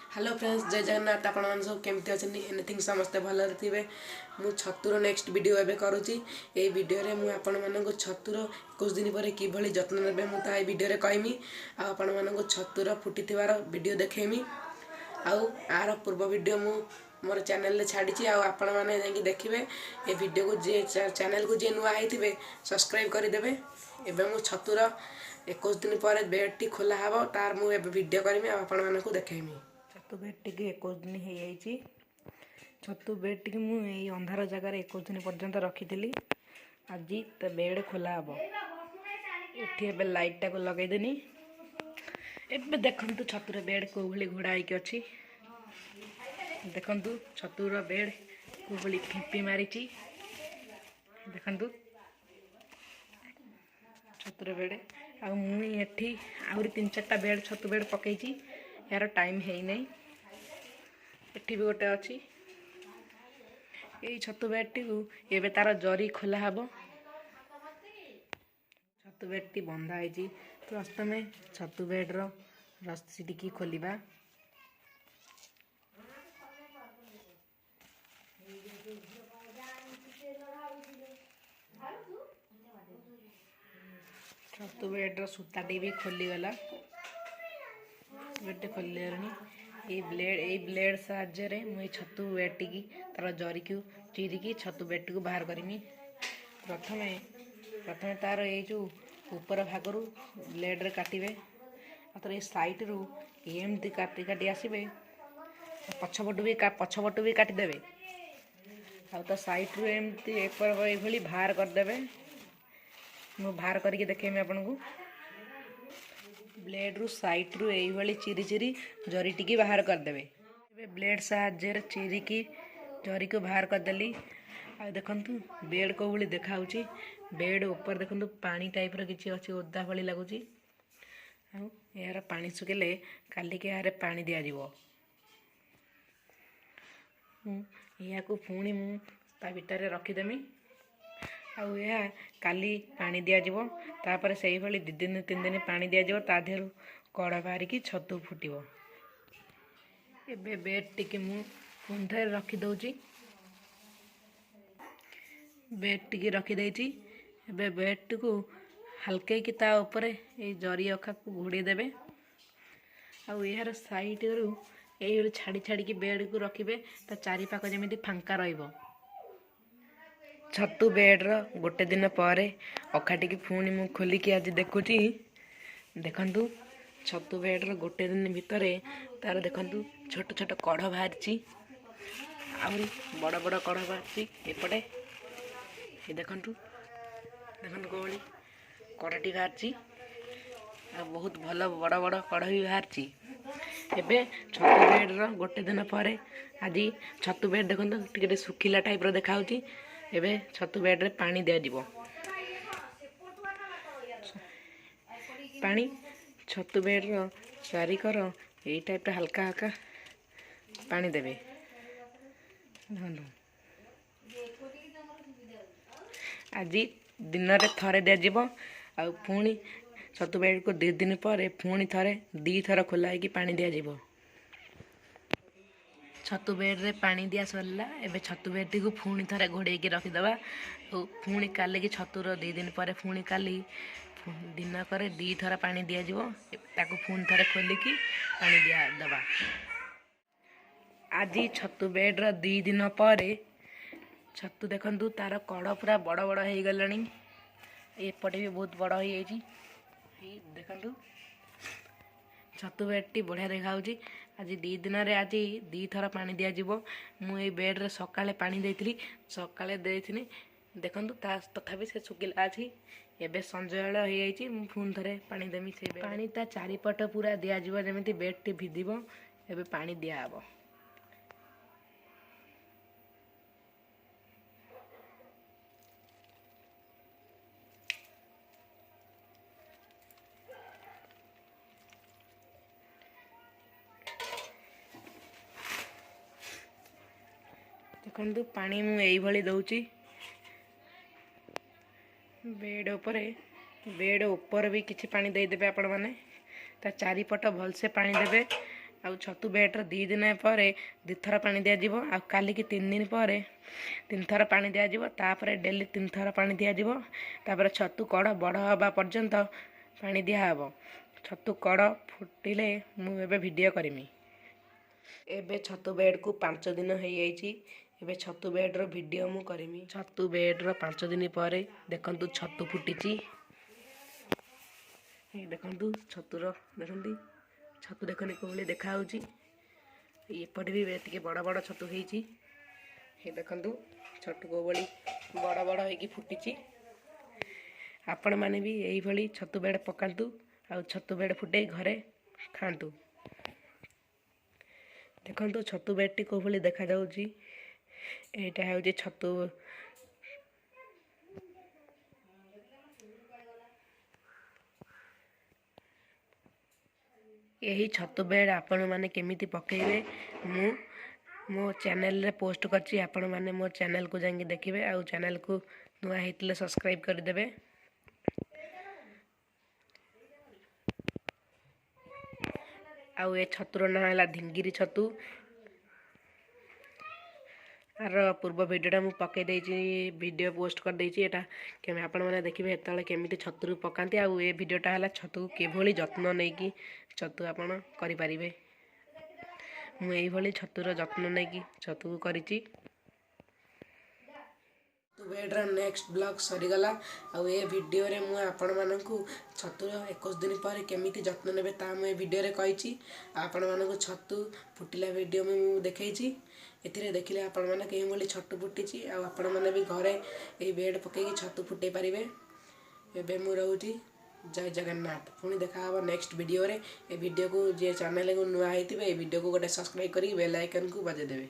Hello friends, जय जगन्नाथ। आपण मैंने सब केमती अच्छा एनिथिंग समस्ते भलरे थे। मु छतुर नेक्स्ट वीडियो एवं करुँची। ये वीडियो रे मु आपण मानक छतुर 21 दिन पर किभली जत्न नेबे मु ता वीडियो रे कहमी। आपण मानक छतुर फुटिथिबार वीडियो देखेमी। आर पूर्व वीडियो मु मोर चैनल रे छाड़ी आपण मैंने जाकि देखिए। ये वीडियो को जे चैनल को जे नुआ होते सब्सक्राइब करदेवे। एवं मु छतुर 21 दिन पर बेड टी खोला हे तार मुझे वीडियो करमी आपण मानक देखेमी। छतु बेड टी 21 दिन हो जाइए। छतु बेड टी मुझे अंधार जगार 21 दिन पर्यंत रखी। आज तो बेड खोला हे। ये लाइट टाक लगेदेनी। एबे देखंतु छतुर बेड को भली घोड़ा होइक अछि। देखंतु छतुर बेड को भली फिंपी मारिची। देखंतु छतुर बेड आ मुई एठी आउरी 3-4टा बेड छतु बेड पकईची। यार टाइम है नहीं। एठी भी गोटे अच्छी। यही छतु बेड टी एबे तार जरी खोला हब। छतु बेड टी बंधा है। प्रथमे छतु बेड रस्सी टी खोलिबा। छतु बेड सूता टी भी खोलीगला। बेड खोल ब्लेड साहाଯ୍ୟରେ मुझे छतु बेड टी तार जरी को चिरिकी छतु बेड को बाहर करमी। प्रथमे तार ये जो ऊपर भाग ब्लेड रे काटिबे। आतर ये साइड रू एमती काटी काटी आसबे। पछपटू भी काटिदेवे। आ तो साइड रू एमती एक बाहर करदेवे। मु बाहर करके देखेमी आपन को। ब्लेड रू साइड रू यही चिरी चिरी जरी टी बाहर करदेवे। ब्लेड साहाଯ୍ୟରେ चिरिकी जरी को बाहर करदेली। आ देखंतु बेड को भली देखा होची। बेड ऊपर देखंतु पानी टाइप रो किछि अछि, ओदा भली लागुची। आ यार पानी सुकेले काली के यार पानी दिया जीवो। या को पुणी मु ता भीतर रखी देमी। आउ यह काली पानी दिया जीवो। तापर सही भली 2 दिन 3 दिन पानी दिया जीवो। ता देहरु कड़ा बाहर की छतु फुटिवो। एबे बेड टिके मु पुंधे रखी दउची। बेड टिके रखी देइची। एबे बेड को हल्के की ता ऊपर ए जरी अखा को घोड़ी देबे। आउ यार साइड रू एई छाड़ी छाड़ी की बेड को रखिबे। ता चारि पाख जेमिति फांका रहइबो। छतु बेड रो गोटे दिन पर अखाटी की पुणी मु खोली की आज देखुची। देखंतु छतु बेड रो गोटे दिन भीतर तार देखंतु छोट छोट कढ़ बाहरची। आउरी बड़ बड़ कढ़ बाहरची। एपटे ये देखंतु कोली कढ़टी बाहरची। आ बहुत भल बड़ बड़ कढ़ भी बाहरची। एबे छतु बेड रो गोटे दिन पर आज छतु बेड देखंतु टिके सुखिला टाइप रो देखा होची। एबे छतु बेड रे पानी दिया जीवो। पानी छतु बेड रो चारिकर यही टाइप रा हल्का हल्का पानी देबे। आज दिन रे थरे दिया जीवो। आ पुणी छतु बेड को 2 दिन पर पुणी थरे 2 थर खोला है पानी दिया जीवो। छतु बेड रे पानी दिया सरला। एबे छतु बेड टी को पुणी थरे घोड़े के रखी दबा। पुणी काले की छतुर 2 दिन पर पुणी काली दिन करे 2 थर पानी दिया जीवो। ताको पुणी थरे खोलिकी पानी दिया दबा। आज छतु बेड रो 2 दिन पर छतु देखंतु तार कड़ पूरा बड़ बड़ हो गलानी। एपटे भी बहुत बड़ हो जाइए। देखंतु छतु बेड टी बढ़िया देखा होची। आज 2 दिन रे आज 2 थर पानी दिया जीवो। मु ए बेड रे सकाळे पानी देइथिली। सकाळे देइथिनी देखंतु ता तथापि से सुकिला अछि। एबे संजय हो जाइए। मु पुन थरे पानी देमी। से पानी ता चारिपट पूरा दिया जीवो जेमिति बेड टी भिदिबो। एबे पानी दिया हबो। देखंतु पानी मु एई भली दउची। बेड ऊपर भी किछि पानी दे देबे आपण माने। ता चारिपट भलसे पानी देबे। ଆଉ ଛତୁ ବେଡ଼୍ର 2 ଦିନ ପରେ 2 ଥର ପାଣି ଦିଆଯିବ। ଆଉ କାଲିକି 3 ଦିନ ପରେ 3 ଥର ପାଣି ଦିଆଯିବ। ତାପରେ ଡେଲି 3 ଥର ପାଣି ଦିଆଯିବ। ତାପରେ ଛତୁ କଢ଼ ବଡ଼ ହେବା ପର୍ଯ୍ୟନ୍ତ ପାଣି ଦିଆହେବ। ଛତୁ କଢ଼ ଫୁଟିଲେ ମୁଁ ଏବେ ଭିଡ଼ିଓ କରିମି। ଏବେ ଛତୁ ବେଡ଼୍କୁ 5 ଦିନ ହେଇଯାଇଛି। ଏବେ ଛତୁ ବେଡ଼୍ର ଭିଡ଼ିଓ ମୁଁ କରିମି। ଛତୁ ବେଡ଼୍ର 5 ଦିନ ପରେ ଦେଖନ୍ତୁ ଛତୁ ଫୁଟିଛି। ଦେଖନ୍ତୁ ଛତୁର ଦେଖନ୍ତି ଛତୁ ଦେଖନି କୋଉଭଳି ଦେଖାହେଉଛି। ଏପଟେ ବି ଟିକେ ବଡ଼ ବଡ଼ ଛତୁ ହେଇଛି। ଦେଖନ୍ତୁ ଛତୁ କୋଉଭଳି ବଡ଼ ବଡ଼ ହେଇକି ଫୁଟିଛି। ଆପଣମାନେ ବି ଏଇଭଳି ଛତୁ ବେଡ଼୍ ପକାନ୍ତୁ ଆଉ ଛତୁ ବେଡ଼୍ ଫୁଟେଇ ଘରେ ଖାଆନ୍ତୁ। ଦେଖନ୍ତୁ ଛତୁ ବେଡ଼୍ଟି କୋଉଭଳି ଦେଖାଯାଉଛି। ଏଇଟା ହେଉଛି ଛତୁ। ଏହି ଛତୁ ବେଡ଼୍ ଆପଣମାନେ କେମିତି ପକାଇବେ ମୁଁ ମୋ ଚ୍ୟାନେଲରେ ପୋଷ୍ଟ କରିଛି। ଆପଣମାନେ ମୋ ଚ୍ୟାନେଲକୁ ଯାଇକି ଦେଖିବେ। ଆଉ ଚ୍ୟାନେଲକୁ ନୂଆ ହେଇଥିଲେ ସବସ୍କ୍ରାଇବ୍ କରିଦେବେ। ଆଉ ଏ ଛତୁର ନାଁ ହେଲା ଧିଙ୍ଗିରି ଛତୁ। ଆର ପୂର୍ବ ଭିଡ଼ିଓଟା ମୁଁ ପକାଇ ଦେଇଛି, ଭିଡ଼ିଓ ପୋଷ୍ଟ କରିଦେଇଛି। ଏଇଟା ଆପଣମାନେ ଦେଖିବେ ସେତେବେଳେ କେମିତି ଛତୁରୁ ପକାନ୍ତି। ଆଉ ଏ ଭିଡ଼ିଓଟା ହେଲା ଛତୁକୁ କିଭଳି ଯତ୍ନ ନେଇକି ଛତୁ ଆପଣ କରିପାରିବେ। ମୁଁ ଏଇଭଳି ଛତୁର ଯତ୍ନ ନେଇକି ଛତୁକୁ କରିଛି। ବେଡ଼୍ର ନେକ୍ସଟ ବ୍ଲଗ୍ ସରିଗଲା। ଆଉ ଏ ଭିଡ଼ିଓରେ ମୁଁ ଆପଣମାନଙ୍କୁ ଛତୁର 21 ଦିନ ପରେ କେମିତି ଯତ୍ନ ନେବେ ତାହା ମୁଁ ଏ ଭିଡ଼ିଓରେ କହିଛି। ଆପଣମାନଙ୍କୁ ଛତୁ ଫୁଟିଲା ଭିଡ଼ିଓ ମୁଁ ଦେଖେଇଛି। ଏଥିରେ ଦେଖିଲେ ଆପଣମାନେ କେଉଁଭଳି ଛତୁ ଫୁଟିଛି। ଆଉ ଆପଣମାନେ ବି ଘରେ ଏଇ ବେଡ଼୍ ପକାଇକି ଛତୁ ଫୁଟେଇ ପାରିବେ। ଏବେ ମୁଁ ରହୁଛି। ଜୟ ଜଗନ୍ନାଥ। ପୁଣି ଦେଖା ହେବ ନେକ୍ସଟ ଭିଡ଼ିଓରେ। ଏ ଭିଡ଼ିଓକୁ ଯିଏ ଚ୍ୟାନେଲକୁ ନୂଆ ହେଇଥିବେ ଏ ଭିଡ଼ିଓକୁ ଗୋଟେ ସବସ୍କ୍ରାଇବ୍ କରିକି ବେଲ୍ ଆଇକନ୍କୁ ବଜାଇଦେବେ।